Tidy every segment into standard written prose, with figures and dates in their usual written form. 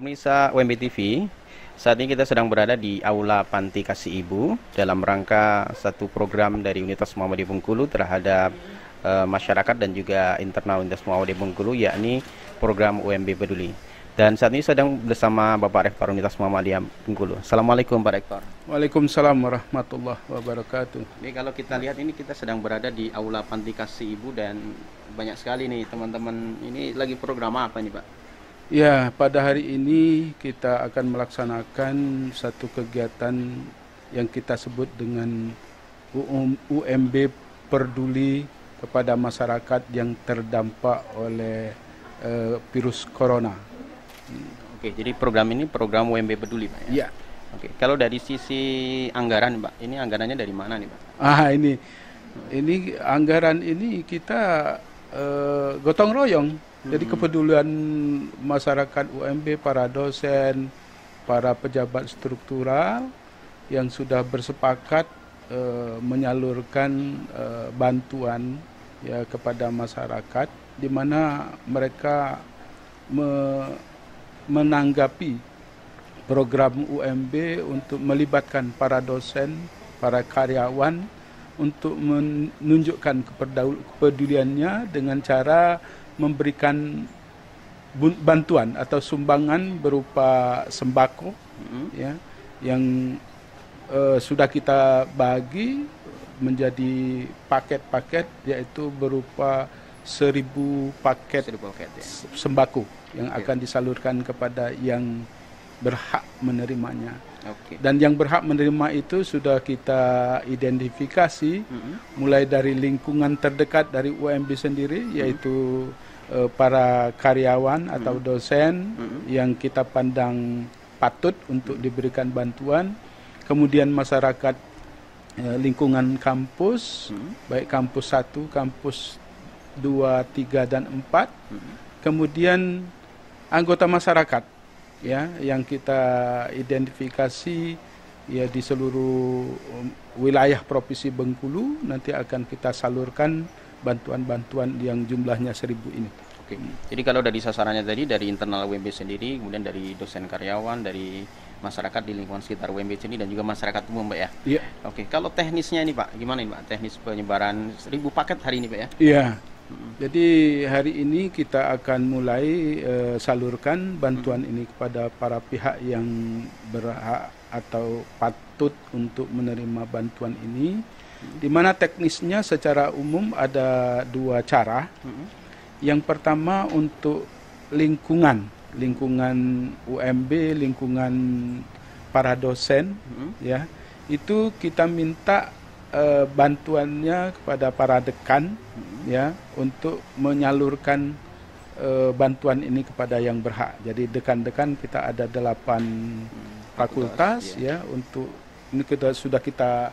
Pemirsa UMB TV, saat ini kita sedang berada di Aula Panti Kasih Ibu dalam rangka satu program dari Universitas Muhammadiyah Bengkulu terhadap masyarakat dan juga internal Universitas Muhammadiyah Bengkulu, yakni program UMB Peduli. Dan saat ini sedang bersama Bapak Rektor Universitas Muhammadiyah Bengkulu. Assalamualaikum Pak Rektor. Waalaikumsalam warahmatullahi wabarakatuh. Ini kalau kita lihat ini kita sedang berada di Aula Panti Kasih Ibu dan banyak sekali nih teman-teman. Ini lagi program apa nih Pak? Ya, pada hari ini kita akan melaksanakan satu kegiatan yang kita sebut dengan UMB Peduli kepada masyarakat yang terdampak oleh virus corona. Oke, jadi program ini program UMB Peduli Pak ya? Ya. Oke, kalau dari sisi anggaran Pak, ini anggarannya dari mana nih Pak? Ini anggaran ini kita gotong royong. Jadi kepedulian masyarakat UMB, para dosen, para pejabat struktural yang sudah bersepakat menyalurkan bantuan ya kepada masyarakat, di mana mereka menanggapi program UMB untuk melibatkan para dosen, para karyawan untuk menunjukkan kepeduliannya dengan cara memberikan bantuan atau sumbangan berupa sembako ya, yang sudah kita bagi menjadi paket-paket, yaitu berupa 1000 paket ya. Sembako yang akan disalurkan kepada yang berhak menerimanya. Dan yang berhak menerima itu sudah kita identifikasi mulai dari lingkungan terdekat dari UMB sendiri, yaitu para karyawan atau dosen yang kita pandang patut untuk diberikan bantuan, kemudian masyarakat lingkungan kampus, baik kampus 1, kampus 2, 3, dan 4, kemudian anggota masyarakat ya yang kita identifikasi ya di seluruh wilayah Provinsi Bengkulu. Nanti akan kita salurkan bantuan-bantuan yang jumlahnya 1000 ini. Oke. Jadi kalau dari sasarannya tadi dari internal UMB sendiri, kemudian dari dosen karyawan, dari masyarakat di lingkungan sekitar UMB sendiri dan juga masyarakat umum Pak ya. Iya. Oke, kalau teknisnya ini Pak, gimana ini Pak? Teknis penyebaran 1000 paket hari ini Pak ya? Iya. Jadi hari ini kita akan mulai salurkan bantuan ini kepada para pihak yang berhak atau patut untuk menerima bantuan ini, di mana teknisnya secara umum ada 2 cara. Yang pertama untuk lingkungan UMB, lingkungan para dosen ya, itu kita minta bantuannya kepada para dekan ya untuk menyalurkan bantuan ini kepada yang berhak. Jadi dekan-dekan kita ada 8 fakultas ya, untuk ini sudah kita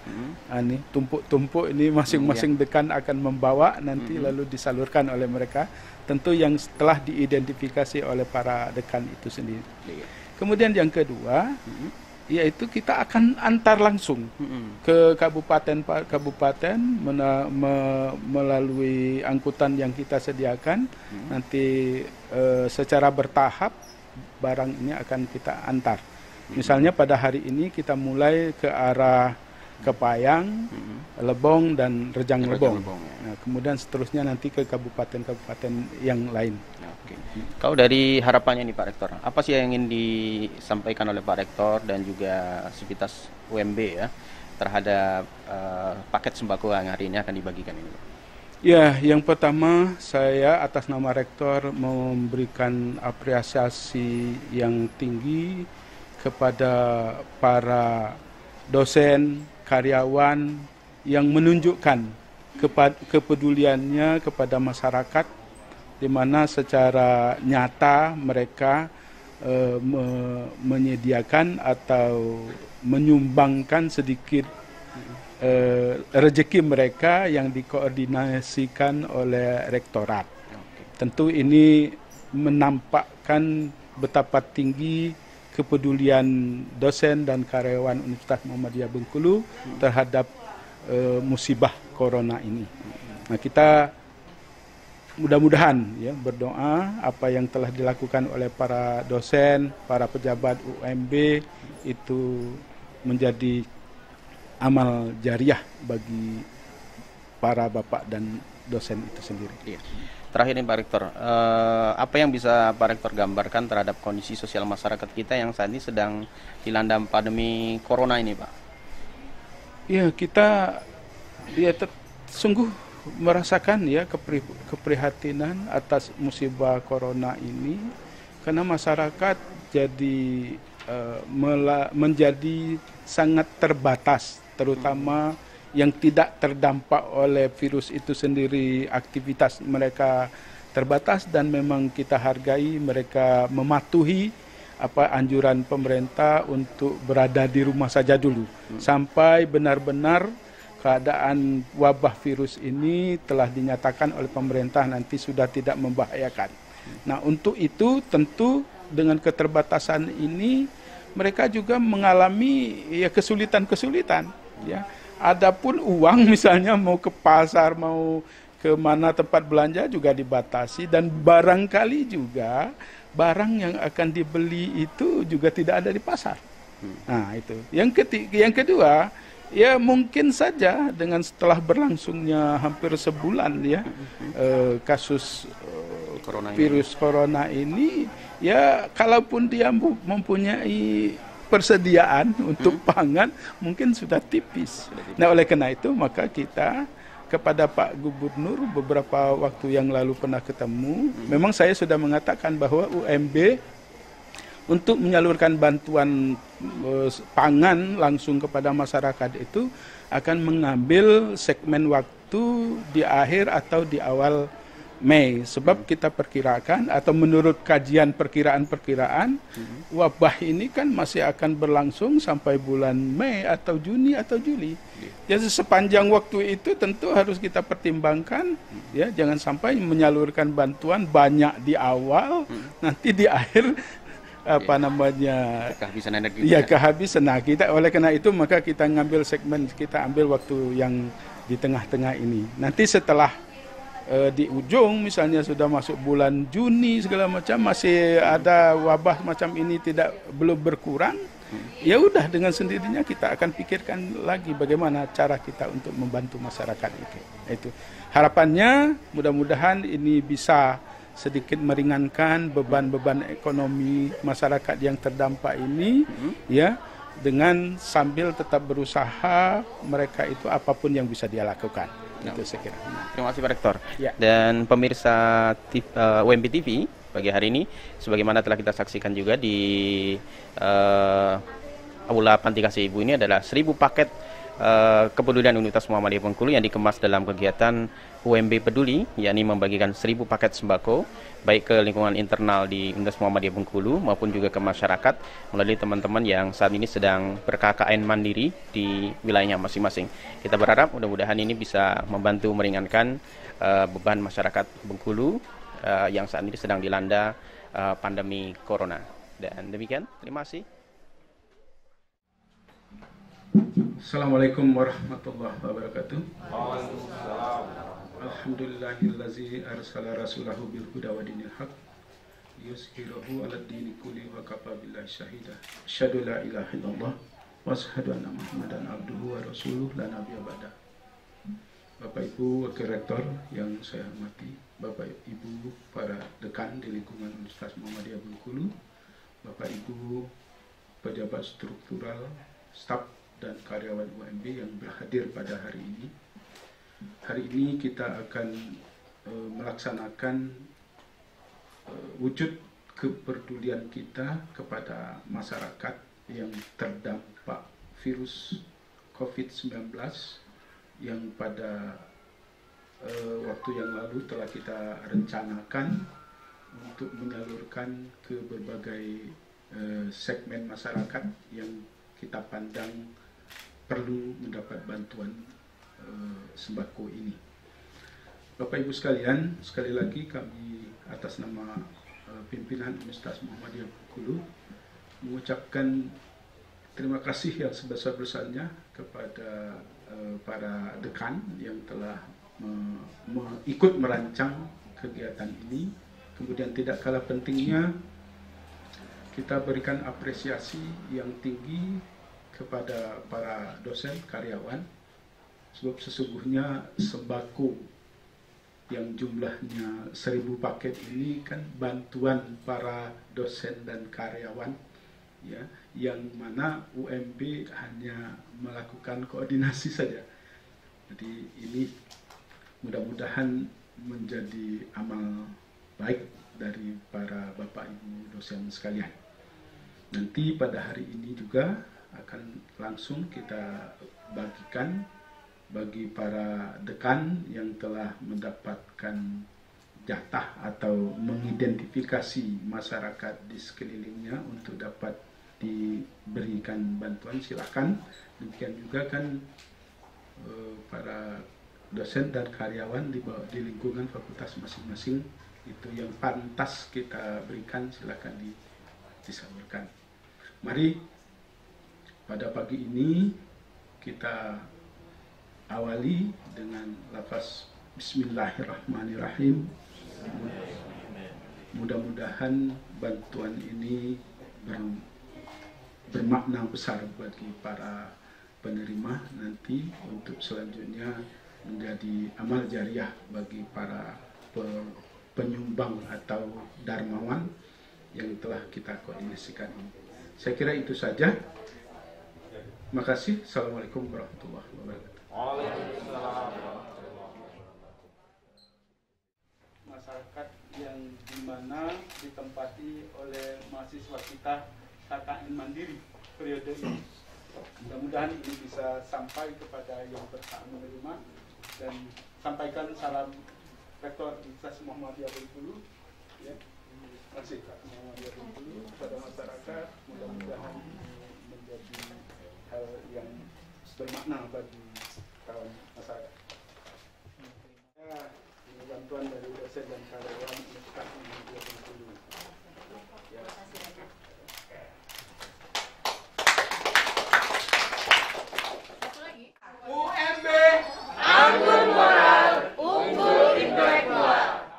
tumpuk-tumpuk ini, masing-masing dekan akan membawa nanti lalu disalurkan oleh mereka, tentu yang telah diidentifikasi oleh para dekan itu sendiri. Kemudian yang kedua yaitu kita akan antar langsung ke kabupaten melalui angkutan yang kita sediakan. Nanti secara bertahap barang ini akan kita antar. Misalnya pada hari ini kita mulai ke arah Kepayang, Lebong, dan Rejang Lebong. Nah, kemudian seterusnya nanti ke kabupaten-kabupaten yang lain. Kalau dari harapannya nih Pak Rektor, apa sih yang ingin disampaikan oleh Pak Rektor dan juga Sivitas UMB ya terhadap paket sembako yang hari ini akan dibagikan ini? Ya, yang pertama saya atas nama Rektor memberikan apresiasi yang tinggi kepada para dosen, karyawan yang menunjukkan kepeduliannya kepada masyarakat, di mana secara nyata mereka menyediakan atau menyumbangkan sedikit rezeki mereka yang dikoordinasikan oleh rektorat. Tentu ini menampakkan betapa tinggi kepedulian dosen dan karyawan Universitas Muhammadiyah Bengkulu terhadap musibah corona ini. Nah, kita mudah-mudahan ya berdoa apa yang telah dilakukan oleh para dosen, para pejabat UMB itu menjadi amal jariah bagi para bapak dan dosen itu sendiri. Iya. Terakhir nih Pak Rektor, apa yang bisa Pak Rektor gambarkan terhadap kondisi sosial masyarakat kita yang saat ini sedang dilanda pandemi corona ini, Pak? Ya, kita sungguh merasakan ya keprihatinan atas musibah corona ini, karena masyarakat jadi menjadi sangat terbatas, terutama yang tidak terdampak oleh virus itu sendiri, aktivitas mereka terbatas, dan memang kita hargai mereka mematuhi apa anjuran pemerintah untuk berada di rumah saja dulu sampai benar-benar keadaan wabah virus ini telah dinyatakan oleh pemerintah nanti sudah tidak membahayakan. Nah, untuk itu tentu dengan keterbatasan ini mereka juga mengalami ya kesulitan-kesulitan ya. Adapun uang misalnya mau ke pasar, mau ke mana tempat belanja juga dibatasi, dan barangkali juga barang yang akan dibeli itu juga tidak ada di pasar. Nah, itu. Yang kedua, ya mungkin saja dengan setelah berlangsungnya hampir sebulan ya kasus virus corona ini, ya kalaupun dia mempunyai persediaan untuk pangan mungkin sudah tipis. Nah, oleh karena itu maka kita kepada Pak Gubernur beberapa waktu yang lalu pernah ketemu, memang saya sudah mengatakan bahwa UMB untuk menyalurkan bantuan pangan langsung kepada masyarakat itu akan mengambil segmen waktu di akhir atau di awal Mei, sebab kita perkirakan atau menurut kajian perkiraan wabah ini kan masih akan berlangsung sampai bulan Mei atau Juni atau Juli. Jadi sepanjang waktu itu tentu harus kita pertimbangkan ya, jangan sampai menyalurkan bantuan banyak di awal, nanti di akhir kehabisan energi. Ya, kehabisan. Nah, kita oleh karena itu maka kita ngambil segmen, kita ambil waktu yang di tengah-tengah ini. Nanti setelah di ujung misalnya sudah masuk bulan Juni segala macam masih ada wabah macam ini belum berkurang, ya udah dengan sendirinya kita akan pikirkan lagi bagaimana cara kita untuk membantu masyarakat itu. Itu harapannya, mudah-mudahan ini bisa sedikit meringankan beban-beban ekonomi masyarakat yang terdampak ini ya, dengan sambil tetap berusaha mereka itu apapun yang bisa dia lakukan. Itu saya kira. Terima kasih Pak Rektor. Ya. Dan pemirsa UMB TV pagi hari ini, sebagaimana telah kita saksikan juga di Aula Panti Kasih Ibu, ini adalah 1000 paket kepedulian Universitas Muhammadiyah Bengkulu yang dikemas dalam kegiatan UMB Peduli, yakni membagikan 1000 paket sembako baik ke lingkungan internal di Universitas Muhammadiyah Bengkulu maupun juga ke masyarakat melalui teman-teman yang saat ini sedang ber-KKN mandiri di wilayahnya masing-masing. Kita berharap mudah-mudahan ini bisa membantu meringankan beban masyarakat Bengkulu yang saat ini sedang dilanda pandemi corona. Dan demikian, terima kasih. Assalamualaikum warahmatullahi wabarakatuh. Alhamdulillahillazi arsala rasulahu bil huda wa dinil haq yuzhirahu 'alad dini kulli wa kafa billahi syahida. Asyhadu la ilaha illallah wa asyhadu anna Muhammadan abduhu wa rasuluhu la nabiyya ba'da. Bapak Ibu Wakil Rektor yang saya hormati, Bapak Ibu para dekan di lingkungan Universitas Muhammadiyah Bengkulu, Bapak Ibu pejabat struktural, staf dan karyawan UMB yang berhadir pada hari ini. Hari ini kita akan melaksanakan wujud kepedulian kita kepada masyarakat yang terdampak virus COVID-19 yang pada waktu yang lalu telah kita rencanakan untuk menyalurkan ke berbagai segmen masyarakat yang kita pandang perlu mendapat bantuan sembako ini. Bapak Ibu sekalian, sekali lagi kami atas nama pimpinan Universitas Muhammadiyah Bengkulu mengucapkan terima kasih yang sebesar-besarnya kepada para dekan yang telah ikut merancang kegiatan ini. Kemudian tidak kalah pentingnya kita berikan apresiasi yang tinggi kepada para dosen karyawan, sebab sesungguhnya sembako yang jumlahnya 1000 paket ini kan bantuan para dosen dan karyawan, ya, yang mana UMB hanya melakukan koordinasi saja. Jadi ini mudah-mudahan menjadi amal baik dari para Bapak Ibu dosen sekalian. Nanti pada hari ini juga akan langsung kita bagikan bagi para dekan yang telah mendapatkan jatah atau mengidentifikasi masyarakat di sekelilingnya untuk dapat diberikan bantuan, silakan. Demikian juga kan para dosen dan karyawan di lingkungan fakultas masing-masing itu yang pantas kita berikan, silakan disalurkan. Mari pada pagi ini kita awali dengan lafaz Bismillahirrahmanirrahim. Mudah-mudahan bantuan ini bermakna besar bagi para penerima nanti untuk selanjutnya menjadi amal jariah bagi para penyumbang atau darmawan yang telah kita koordinasikan ini. Saya kira itu saja. Makasih. Assalamualaikum warahmatullahi wabarakatuh. Masyarakat yang dimana ditempati oleh mahasiswa kita KKN Mandiri periode ini. Mudah-mudahan ini bisa sampai kepada yang berhak menerima, dan sampaikan salam Rektor Universitas Muhammadiyah Bengkulu, ya. Terima kasih Kak Muhammadiyah Bengkulu kepada masyarakat. Mudah-mudahan menjadi hal yang bermakna bagi kawan masyarakat. Ini bantuan dari dosen dan karyawan Universitas Muhammadiyah Bengkulu. Ya. UMB anggun moral, unggul intelektual.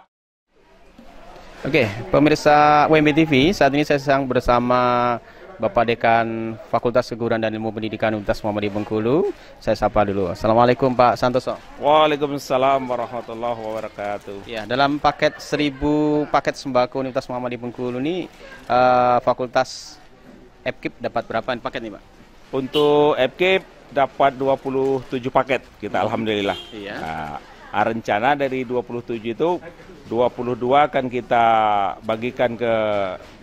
Oke, pemirsa UMB TV, saat ini saya sedang bersama Bapak Dekan Fakultas Keguruan dan Ilmu Pendidikan Universitas Muhammadiyah Bengkulu. Saya sapa dulu. Assalamualaikum Pak Santoso. Waalaikumsalam warahmatullahi wabarakatuh. Ya, dalam paket 1000 paket sembako Universitas Muhammadiyah Bengkulu ini Fakultas FKIP dapat berapa paket nih Pak? Untuk FKIP dapat 27 paket kita alhamdulillah. Iya. Nah, rencana dari 27 itu 22 akan kita bagikan ke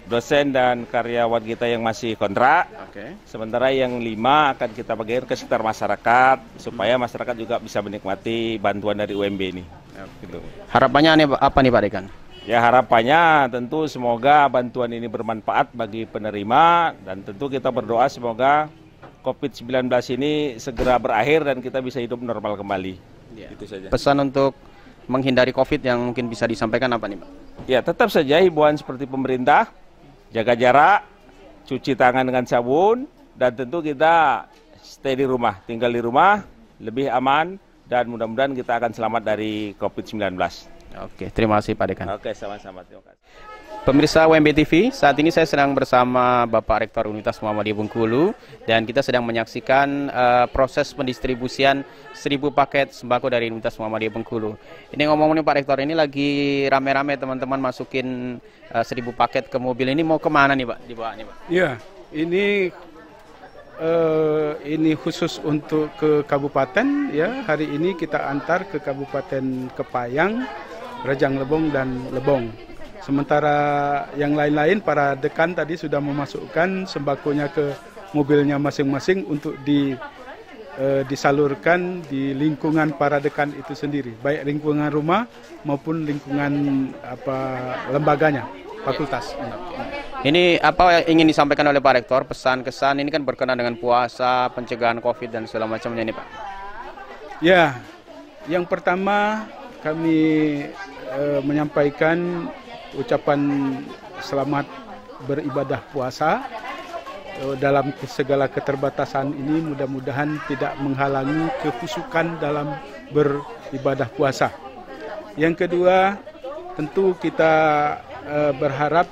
dosen dan karyawan kita yang masih kontrak. Oke. Sementara yang 5 akan kita bagikan ke sekitar masyarakat supaya masyarakat juga bisa menikmati bantuan dari UMB ini. Gitu. Harapannya apa nih Pak Dekan? Ya, harapannya tentu semoga bantuan ini bermanfaat bagi penerima, dan tentu kita berdoa semoga COVID-19 ini segera berakhir dan kita bisa hidup normal kembali. Ya. Itu saja. Pesan untuk menghindari COVID yang mungkin bisa disampaikan apa nih Pak? Ya, tetap saja himbauan seperti pemerintah, jaga jarak, cuci tangan dengan sabun, dan tentu kita stay di rumah, tinggal di rumah, lebih aman, dan mudah-mudahan kita akan selamat dari COVID-19. Oke, terima kasih Pak Dekan. Oke, sama-sama. Terima kasih. Pemirsa UMB TV, saat ini saya sedang bersama Bapak Rektor Universitas Muhammadiyah Bengkulu, dan kita sedang menyaksikan proses pendistribusian 1000 paket sembako dari Universitas Muhammadiyah Bengkulu. Ini ngomong-ngomong Pak Rektor, ini lagi rame-rame teman-teman masukin 1000 paket ke mobil. Ini mau kemana nih Pak? Dibawa nih Pak? Ya, ini khusus untuk ke kabupaten, ya. Hari ini kita antar ke Kabupaten Kepayang, Rejang Lebong dan Lebong. Sementara yang lain-lain para dekan tadi sudah memasukkan sembakonya ke mobilnya masing-masing untuk disalurkan di lingkungan para dekan itu sendiri, baik lingkungan rumah maupun lingkungan lembaganya, fakultas. Ini apa yang ingin disampaikan oleh Pak Rektor, pesan kesan ini kan berkenaan dengan puasa, pencegahan COVID dan segala macamnya ini Pak. Ya, yang pertama kami menyampaikan ucapan selamat beribadah puasa. Dalam segala keterbatasan ini mudah-mudahan tidak menghalangi kekhusyukan dalam beribadah puasa. Yang kedua, tentu kita berharap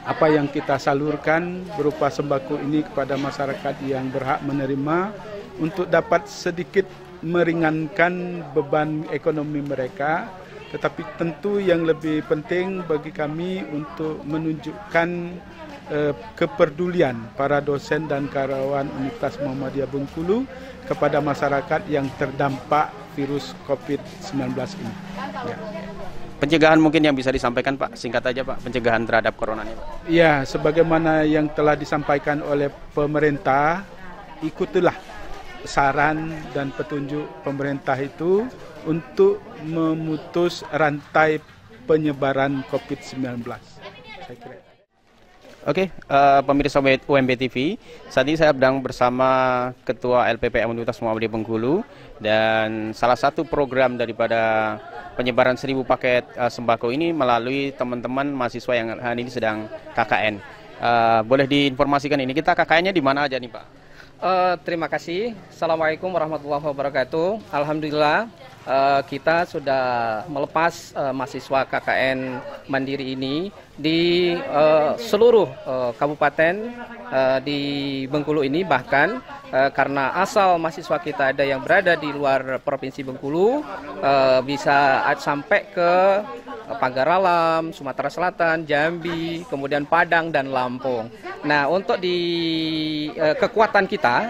apa yang kita salurkan berupa sembako ini kepada masyarakat yang berhak menerima untuk dapat sedikit meringankan beban ekonomi mereka. Tetapi tentu yang lebih penting bagi kami untuk menunjukkan kepedulian para dosen dan karyawan Universitas Muhammadiyah Bengkulu kepada masyarakat yang terdampak virus COVID-19 ini. Ya. Pencegahan mungkin yang bisa disampaikan Pak, singkat aja Pak, pencegahan terhadap corona ini Pak. Ya, sebagaimana yang telah disampaikan oleh pemerintah, ikutilah saran dan petunjuk pemerintah itu untuk memutus rantai penyebaran COVID-19. Saya kira. Oke, pemirsa UMB TV, saat ini saya sedang bersama Ketua LPPM Universitas Muhammadiyah Bengkulu dan salah satu program daripada penyebaran 1000 paket sembako ini melalui teman-teman mahasiswa yang hari ini sedang KKN. Boleh diinformasikan ini, kita KKN-nya di mana aja nih Pak? Terima kasih. Assalamualaikum warahmatullahi wabarakatuh. Alhamdulillah kita sudah melepas mahasiswa KKN Mandiri ini di seluruh kabupaten di Bengkulu ini, bahkan karena asal mahasiswa kita ada yang berada di luar Provinsi Bengkulu, bisa sampai ke Paggaralam, Sumatera Selatan, Jambi, kemudian Padang dan Lampung. Nah, untuk di kekuatan kita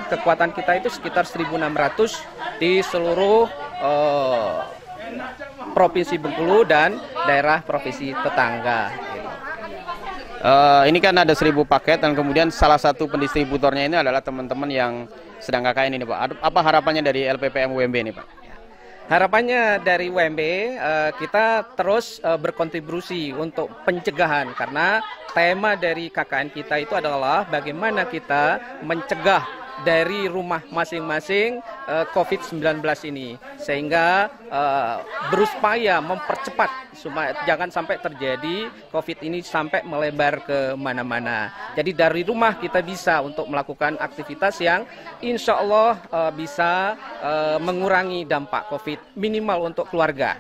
itu sekitar 1.600 di seluruh Provinsi Bengkulu dan daerah provinsi tetangga. Ini kan ada 1000 paket dan kemudian salah satu pendistributornya ini adalah teman-teman yang sedang KKN ini Pak. Apa harapannya dari LPPM UMB ini Pak? Harapannya dari UMB kita terus berkontribusi untuk pencegahan, karena tema dari KKN kita itu adalah bagaimana kita mencegah dari rumah masing-masing COVID-19 ini, sehingga berupaya mempercepat supaya jangan sampai terjadi COVID ini sampai melebar ke mana-mana. Jadi dari rumah kita bisa untuk melakukan aktivitas yang insya Allah bisa mengurangi dampak COVID minimal untuk keluarga.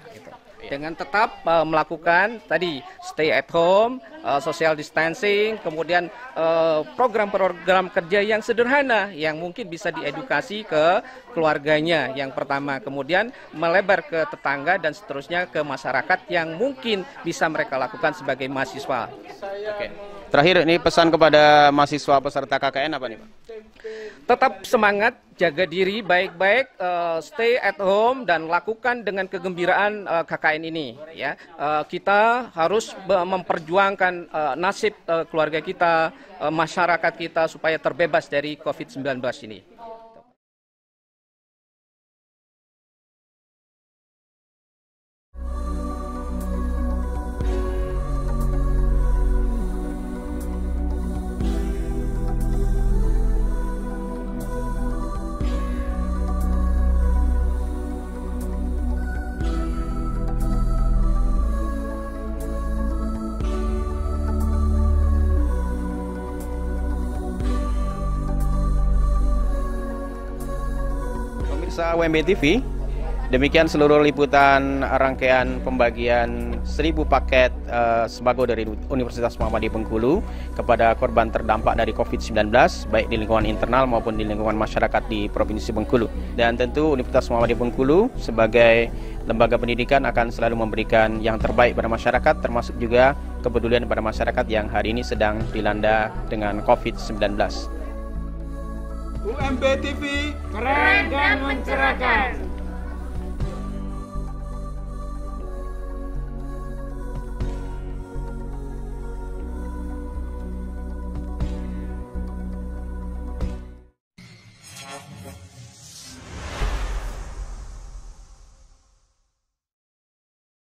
Dengan tetap melakukan tadi stay at home, social distancing, kemudian program-program kerja yang sederhana yang mungkin bisa diedukasi ke keluarganya yang pertama, kemudian melebar ke tetangga dan seterusnya ke masyarakat yang mungkin bisa mereka lakukan sebagai mahasiswa. Oke. Terakhir ini pesan kepada mahasiswa peserta KKN apa nih Pak? Tetap semangat, jaga diri baik-baik, stay at home dan lakukan dengan kegembiraan KKN ini. Ya, kita harus memperjuangkan nasib keluarga kita, masyarakat kita supaya terbebas dari COVID-19 ini. Pemirsa UMB TV, demikian seluruh liputan rangkaian pembagian 1000 paket sembako dari Universitas Muhammadiyah Bengkulu kepada korban terdampak dari COVID-19, baik di lingkungan internal maupun di lingkungan masyarakat di Provinsi Bengkulu. Dan tentu Universitas Muhammadiyah Bengkulu sebagai lembaga pendidikan akan selalu memberikan yang terbaik pada masyarakat, termasuk juga kepedulian pada masyarakat yang hari ini sedang dilanda dengan COVID-19. UMB TV keren dan mencerahkan.